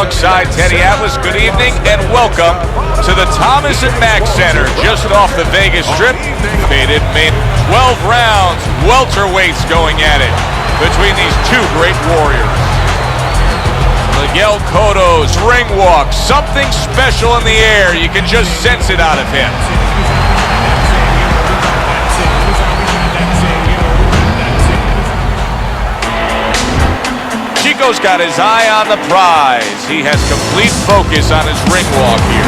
alongside Teddy Atlas. Good evening and welcome to the Thomas & Mack Center, just off the Vegas Strip. Maiden main 12 rounds, welterweights going at it between these two great warriors. Miguel Cotto's ring walk, something special in the air. You can just sense it out of him. Chico's got his eye on the prize. He has complete focus on his ring walk here.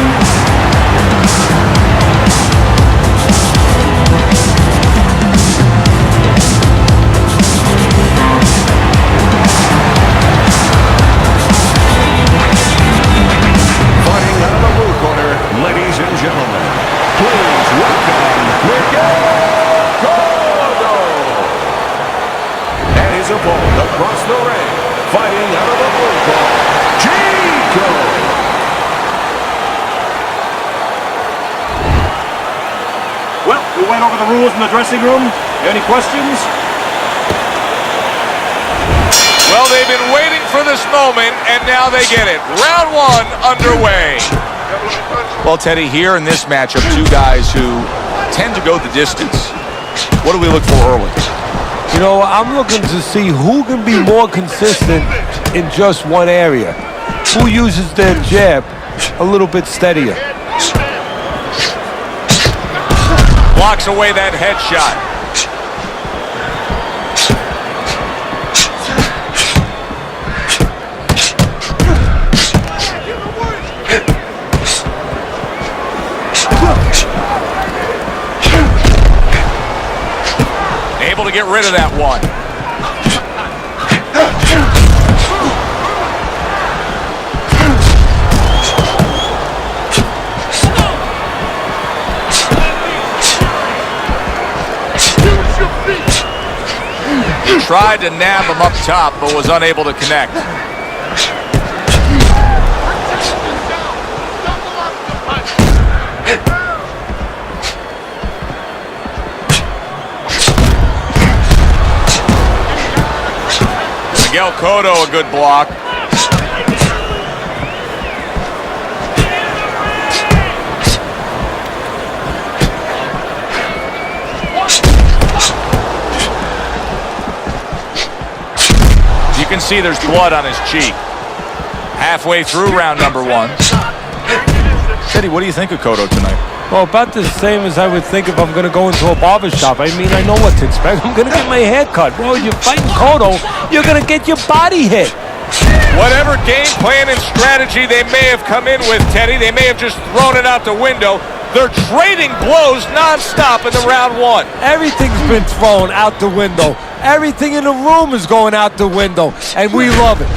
Fighting out of the blue corner, ladies and gentlemen, please welcome Miguel Cotto and his opponent across the ring. Fighting out of the blue corner, Chico. Well, we went over the rules in the dressing room. Any questions? Well, they've been waiting for this moment, and now they get it. Round one underway. Well, Teddy, here in this matchup, two guys who tend to go the distance. What do we look for early? You know, I'm looking to see who can be more consistent in just one area. Who uses their jab a little bit steadier. Blocks away that headshot. Able to get rid of that one. Tried to nab him up top, but was unable to connect. Miguel Cotto, a good block. You can see there's blood on his cheek. Halfway through round number one. Teddy, what do you think of Cotto tonight? Well, about the same as I would think if I'm going to go into a barber shop. I mean, I know what to expect. I'm going to get my hair cut. Bro, you're fighting Cotto, you're going to get your body hit. Whatever game plan and strategy they may have come in with, Teddy, they may have just thrown it out the window. They're trading blows nonstop in the round one. Everything's been thrown out the window. Everything in the room is going out the window, and we love it.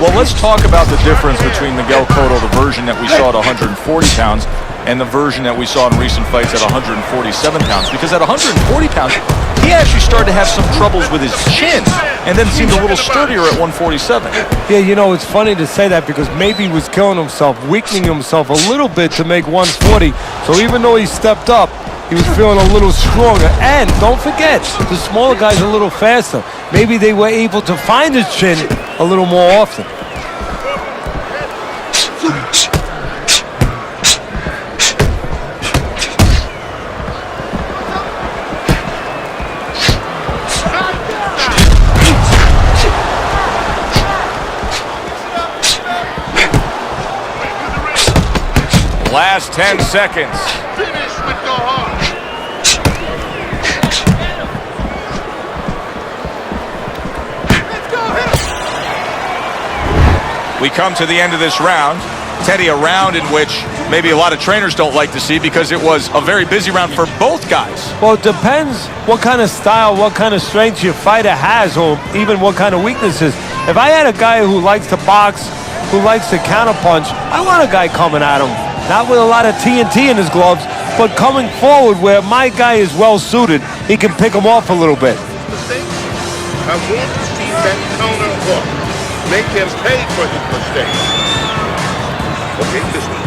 Well, let's talk about the difference between Miguel Cotto, the version that we saw at 140 pounds, and the version that we saw in recent fights at 147 pounds. Because at 140 pounds, he actually started to have some troubles with his chin, and then seemed a little sturdier at 147. Yeah, you know, it's funny to say that because maybe he was killing himself, weakening himself a little bit to make 140. So even though he stepped up, he was feeling a little stronger. And don't forget, the smaller guy's a little faster. Maybe they were able to find his chin a little more often. Last 10 seconds. Finish with your heart. We come to the end of this round. Teddy, a round in which maybe a lot of trainers don't like to see because it was a very busy round for both guys. Well, it depends what kind of style, what kind of strength your fighter has, or even what kind of weaknesses. If I had a guy who likes to box, who likes to counterpunch, I want a guy coming at him. Not with a lot of TNT in his gloves, but coming forward where my guy is well suited, he can pick him off a little bit. I want to see that counter hook. Make him pay for his mistakes. Okay, this one.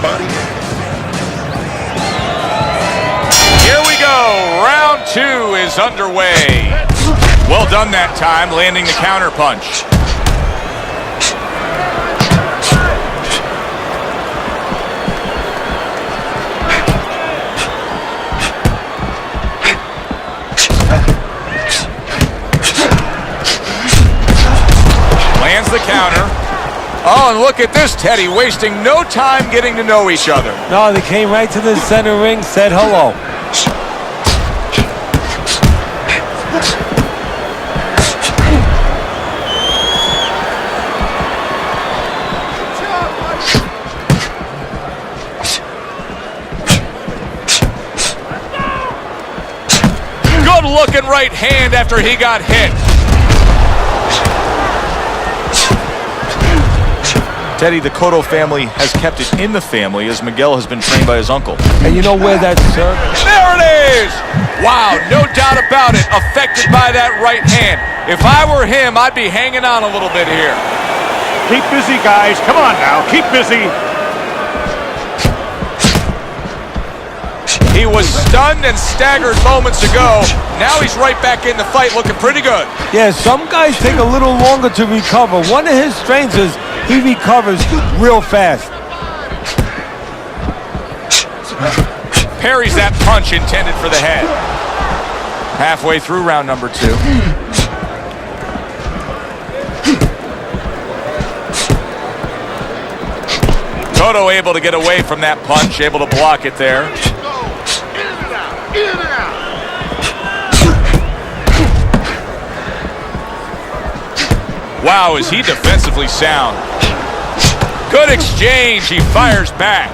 Body. Here we go. Round two is underway. Well done that time, landing the counter punch. Lands the counter. Oh, and look at this, Teddy, wasting no time getting to know each other. No, they came right to the center ring, said hello. Good looking right hand after he got hit. Teddy, the Cotto family has kept it in the family as Miguel has been trained by his uncle. And you know where that served? There it is! Wow, no doubt about it, affected by that right hand. If I were him, I'd be hanging on a little bit here. Keep busy, guys. Come on now. Keep busy. He was stunned and staggered moments ago. Now he's right back in the fight, looking pretty good. Yeah, some guys take a little longer to recover. One of his strengths is he recovers real fast. Parries that punch intended for the head. Halfway through round number 2. Cotto able to get away from that punch, able to block it there. Wow, is he defensively sound. Good exchange, he fires back.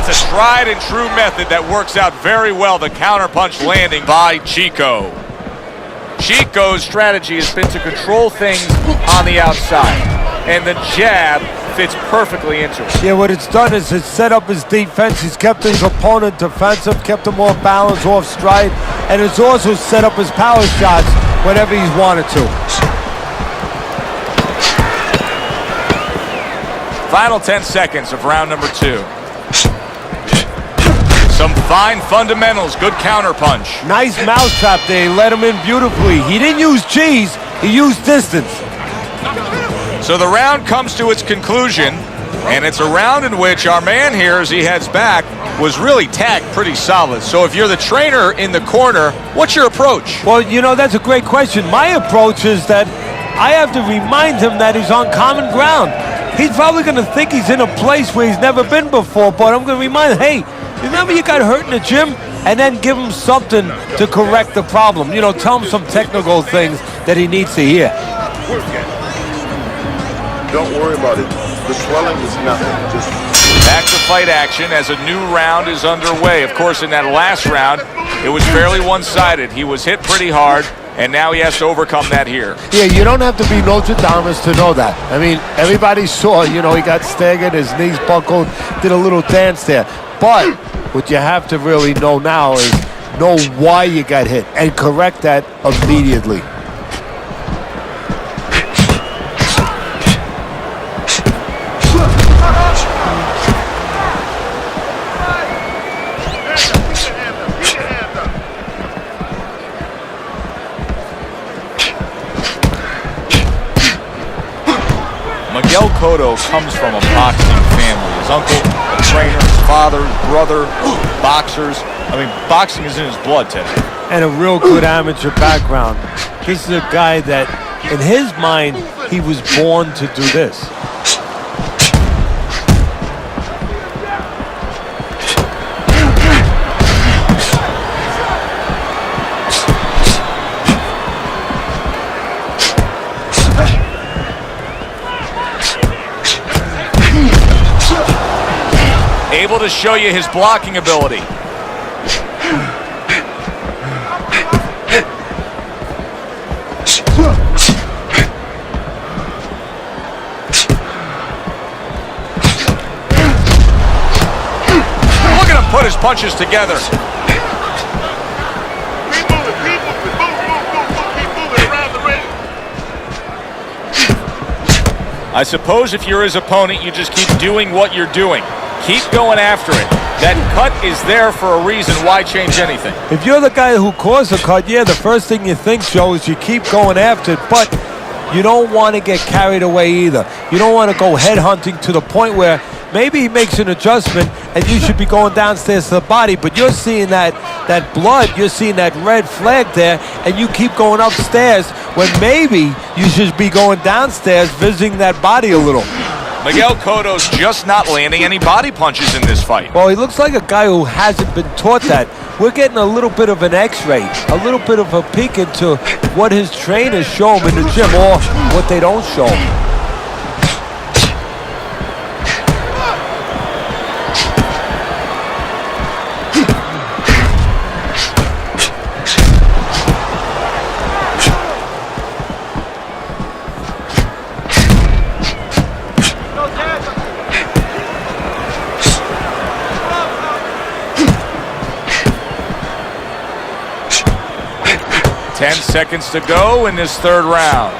That's a tried and true method that works out very well. The counterpunch landing by Chico. Chico's strategy has been to control things on the outside, and the jab fits perfectly into it. Yeah, what it's done is it's set up his defense. He's kept his opponent defensive, kept him off balance, off stride, and it's also set up his power shots whenever he's wanted to. Final 10 seconds of round number 2. Some fine fundamentals, good counterpunch. Nice mousetrap there, he let him in beautifully. He didn't use cheese, he used distance. So the round comes to its conclusion, and it's a round in which our man here, as he heads back, was really tagged pretty solid. So if you're the trainer in the corner, what's your approach? Well, you know, that's a great question. My approach is that I have to remind him that he's on common ground. He's probably going to think he's in a place where he's never been before, but I'm going to remind him, hey, remember you got hurt in the gym? And then give him something to correct the problem. You know, tell him some technical things that he needs to hear. Don't worry about it. The swelling is nothing. Just back to fight action as a new round is underway. Of course, in that last round, it was fairly one-sided. He was hit pretty hard, and now he has to overcome that here. Yeah, you don't have to be Notre Dame to know that. I mean, everybody saw, you know, he got staggered, his knees buckled, did a little dance there. But what you have to really know now is know why you got hit and correct that immediately. Miguel Cotto comes from a boxing family. His uncle, a trainer, his father, his brother, boxers. I mean, boxing is in his blood, Ted. And a real good amateur background. This is a guy that, in his mind, he was born to do this. Able to show you his blocking ability. Look at him put his punches together. keep moving around the ring. I suppose if you're his opponent, you just keep doing what you're doing. Keep going after it. That cut is there for a reason. Why change anything? If you're the guy who caused the cut, yeah, the first thing you think, Joe, is you keep going after it, but you don't want to get carried away either. You don't want to go headhunting to the point where maybe he makes an adjustment and you should be going downstairs to the body, but you're seeing that blood, you're seeing that red flag there, and you keep going upstairs when maybe you should be going downstairs visiting that body a little. Miguel Cotto's just not landing any body punches in this fight. Well, he looks like a guy who hasn't been taught that. We're getting a little bit of an x-ray, a little bit of a peek into what his trainers show him in the gym or what they don't show him. Seconds to go in this third round.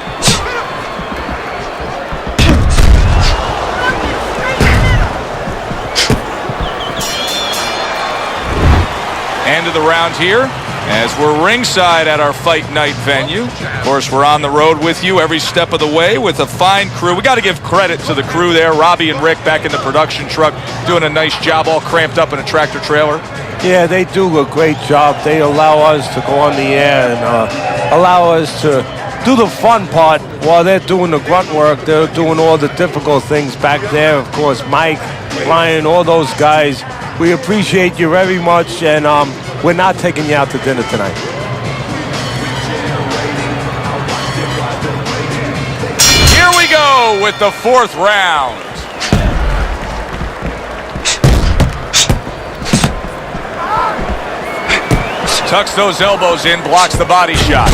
End of the round here as we're ringside at our fight night venue. Of course, we're on the road with you every step of the way with a fine crew. We got to give credit to the crew there. Robbie and Rick back in the production truck doing a nice job, all cramped up in a tractor trailer. Yeah, they do a great job. They allow us to go on the air and allow us to do the fun part while they're doing the grunt work. They're doing all the difficult things back there. Of course, Mike, Ryan, all those guys. We appreciate you very much, and we're not taking you out to dinner tonight. Here we go with the fourth round. Tucks those elbows in, blocks the body shot.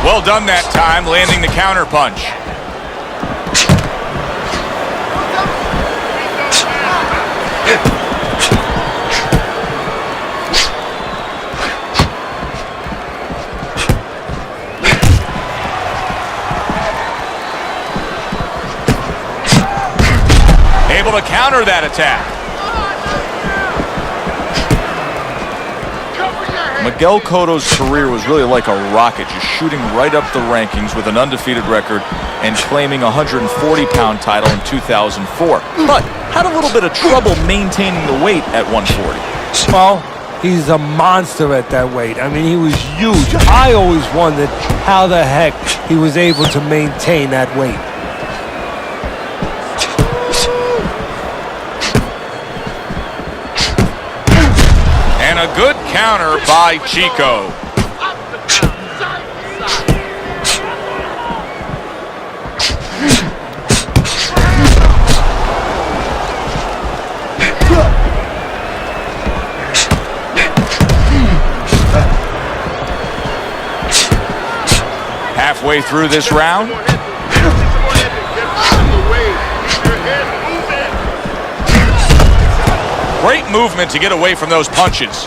Well done that time, landing the counter punch. Able to counter that attack. Miguel Cotto's career was really like a rocket, just shooting right up the rankings with an undefeated record and claiming a 140-pound title in 2004. But had a little bit of trouble maintaining the weight at 140. Well, he's a monster at that weight. I mean, he was huge. I always wondered how the heck he was able to maintain that weight. And a good counter by Chico. Halfway through this round. Great movement to get away from those punches.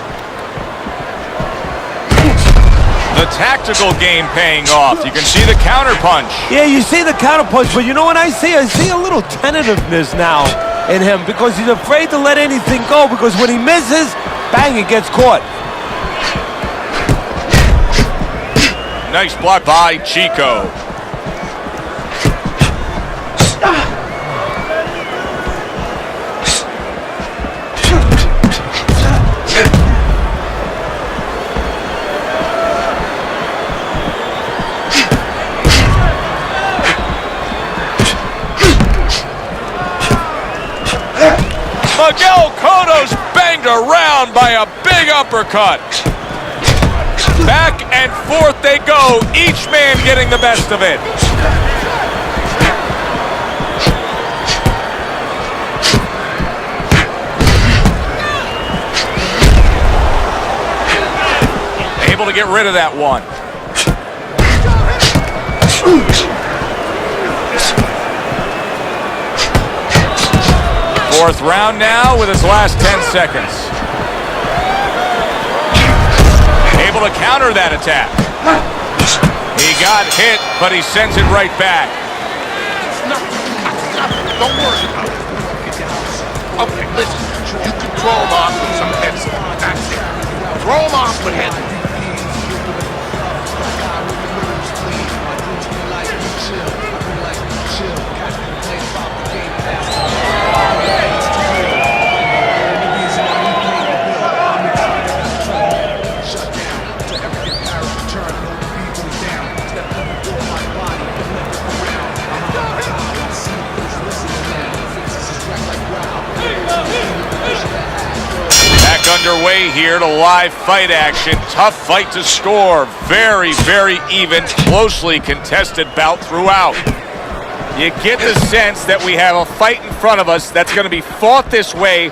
The tactical game paying off. You can see the counter punch. Yeah, you see the counter punch, but you know what I see? I see a little tentativeness now in him because he's afraid to let anything go, because when he misses, bang, it gets caught. Nice block by Chico. Miguel Cotto's banged around by a big uppercut. Back and forth they go, each man getting the best of it. Able to get rid of that one. Fourth round now with his last 10 seconds. Able to counter that attack. He got hit, but he sends it right back. Nothing. Don't worry about it. Okay, listen. You can throw him off with some heads. That's it. Throw him off with heads. Underway here to live fight action. Tough fight to score. Very, very even, closely contested bout throughout. You get the sense that we have a fight in front of us that's going to be fought this way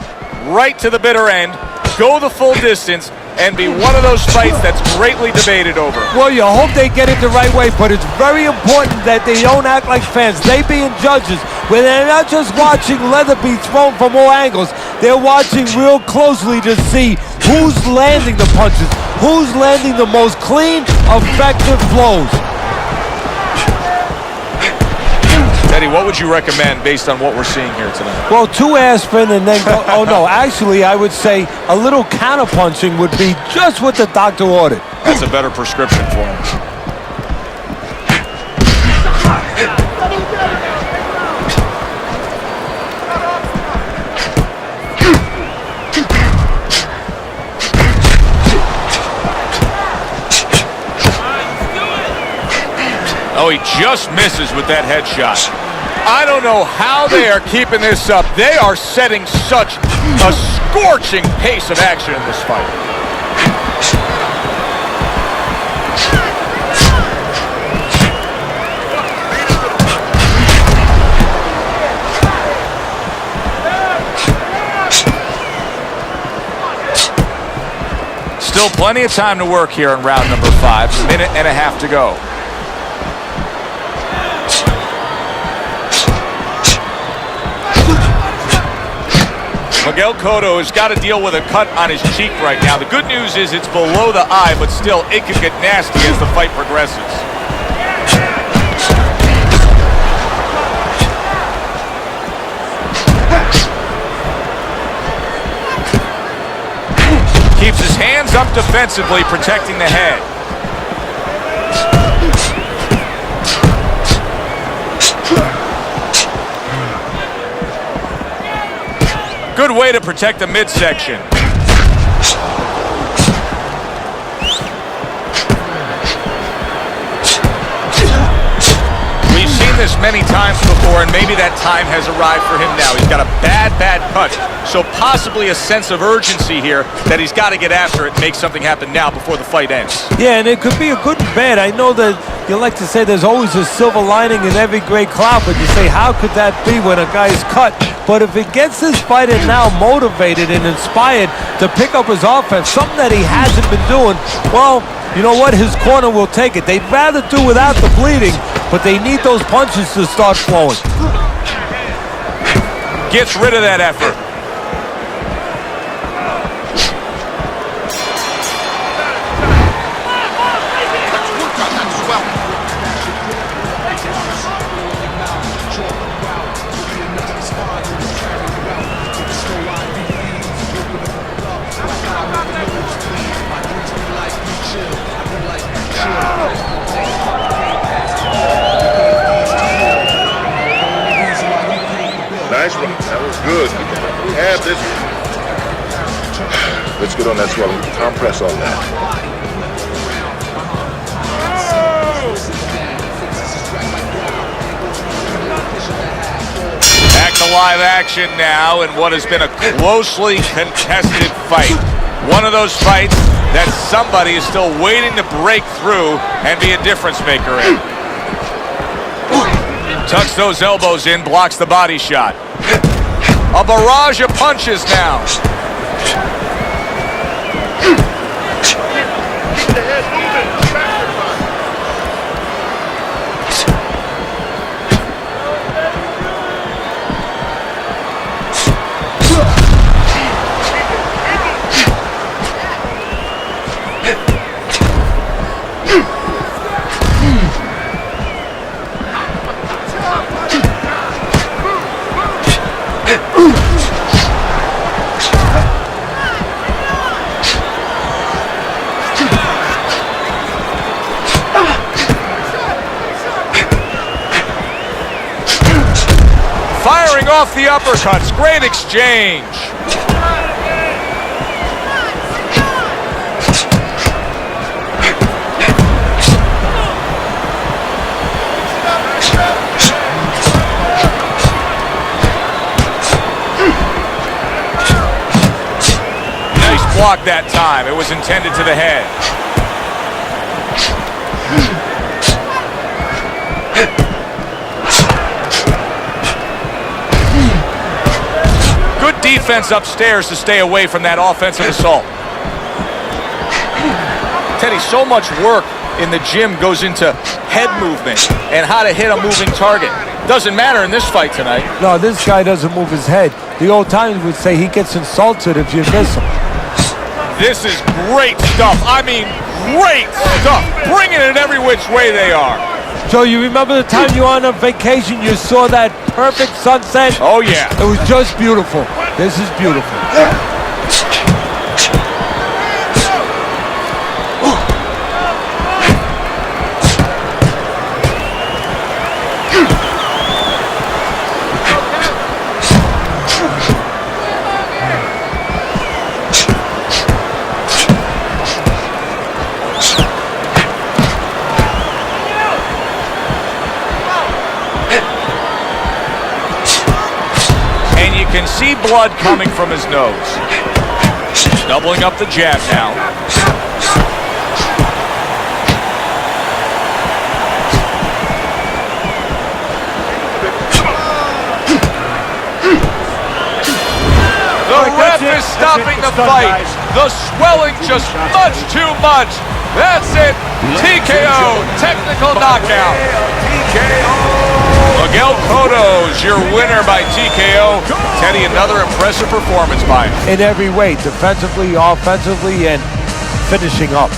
right to the bitter end, go the full distance, and be one of those fights that's greatly debated over. Well, you hope they get it the right way, but it's very important that they don't act like fans. They being judges, where they're not just watching leather be thrown from all angles, they're watching real closely to see who's landing the punches, who's landing the most clean, effective blows. Teddy, what would you recommend based on what we're seeing here tonight? Well, 2 aspirin and then go, oh no, actually I would say a little counterpunching would be just what the doctor ordered. That's a better prescription for him. Oh, he just misses with that headshot. I don't know how they are keeping this up. They are setting such a scorching pace of action in this fight. Still plenty of time to work here in round number 5. A minute and a half to go. Miguel Cotto has got to deal with a cut on his cheek right now. The good news is it's below the eye, but still, it could get nasty as the fight progresses. Keeps his hands up defensively, protecting the head. Good way to protect the midsection. We've seen this many times before, and maybe that time has arrived for him now. He's got a bad cut, so possibly a sense of urgency here that he's got to get after it and make something happen now before the fight ends. Yeah, and it could be a good and bad. I know that you like to say there's always a silver lining in every gray cloud, but you say, how could that be when a guy's cut? But if it gets this fighter now motivated and inspired to pick up his offense, something that he hasn't been doing, well, you know what? His corner will take it. They'd rather do without the bleeding, but they need those punches to start flowing. Gets rid of that effort. Nice one. That was good. We have this. Let's get on that swelling. Compress on that. Back to live action now in what has been a closely contested fight. One of those fights that somebody is still waiting to break through and be a difference maker in. Tucks those elbows in, blocks the body shot. A barrage of punches now. Keep the head moving. firing off the uppercuts. Great exchange. Nice block that time. It was intended to the head. Good defense upstairs to stay away from that offensive assault. Teddy, so much work in the gym goes into head movement and how to hit a moving target. Doesn't matter in this fight tonight. No, this guy doesn't move his head. The old timers would say he gets insulted if you miss him. This is great stuff. I mean, great stuff. Bringing it every which way they are. So you remember the time you were on a vacation, you saw that perfect sunset? Oh, yeah. It was just beautiful. This is beautiful. And you can see blood coming from his nose. Doubling up the jab now. The ref is stopping the fight. The swelling just much too much. That's it. TKO, technical knockout. Miguel Cotto's your winner by TKO. Teddy, another impressive performance by him. In every way, defensively, offensively, and finishing up.